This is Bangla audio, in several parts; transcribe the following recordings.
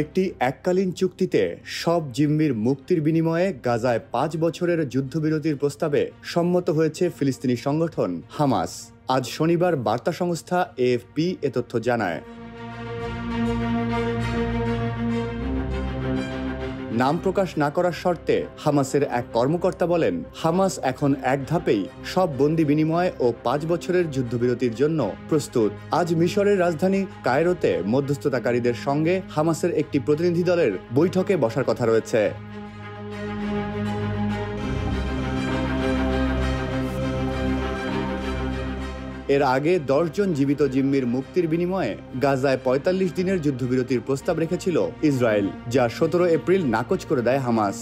একটি এককালীন চুক্তিতে সব জিম্মির মুক্তির বিনিময়ে গাজায় ৫ বছরের যুদ্ধবিরতির প্রস্তাবে সম্মত হয়েছে ফিলিস্তিনি সংগঠন হামাস। আজ শনিবার বার্তা সংস্থা এএফপি এ তথ্য জানায়। নাম প্রকাশ না করার শর্তে হামাসের এক কর্মকর্তা বলেন, হামাস এখন এক ধাপেই সব বন্দি বিনিময় ও ৫ বছরের যুদ্ধবিরতির জন্য প্রস্তুত। আজ মিশরের রাজধানী কায়রোতে মধ্যস্থতাকারীদের সঙ্গে হামাসের একটি প্রতিনিধি দলের বৈঠকে বসার কথা রয়েছে। এর আগে ১০ জন জীবিত জিম্মির মুক্তির বিনিময়ে গাজায় ৪৫ দিনের যুদ্ধবিরতির প্রস্তাব রেখেছিল ইসরায়েল, যা ১৭ এপ্রিল নাকচ করে দেয় হামাস।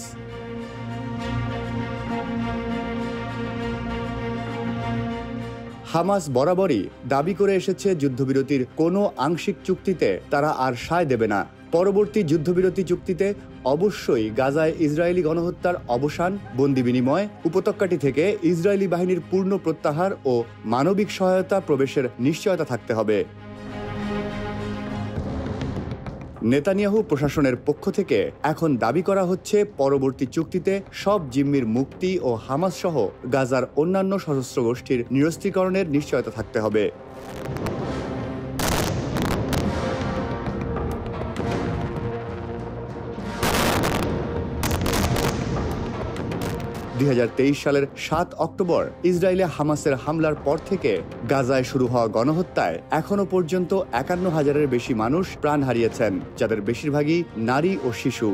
হামাস বরাবরই দাবি করে এসেছে যুদ্ধবিরতির কোনো আংশিক চুক্তিতে তারা আর সায় দেবে না। পরবর্তী যুদ্ধবিরতি চুক্তিতে অবশ্যই গাজায় ইসরায়েলি গণহত্যার অবসান, বন্দি বিনিময়, উপত্যকাটি থেকে ইসরায়েলি বাহিনীর পূর্ণ প্রত্যাহার ও মানবিক সহায়তা প্রবেশের নিশ্চয়তা থাকতে হবে। নেতানিয়াহু প্রশাসনের পক্ষ থেকে এখন দাবি করা হচ্ছে পরবর্তী চুক্তিতে সব জিম্মির মুক্তি ও হামাস সহ গাজার অন্যান্য সশস্ত্র গোষ্ঠীর নিরস্ত্রীকরণের নিশ্চয়তা থাকতে হবে। ২০২৩ সালের ৭ অক্টোবর ইসরায়েলে হামাসের হামলার পর থেকে গাজায় শুরু হওয়া গণহত্যায় এখনো পর্যন্ত ৫১,০০০-এর বেশি মানুষ প্রাণ হারিয়েছেন, যাদের বেশিরভাগই নারী ও শিশু।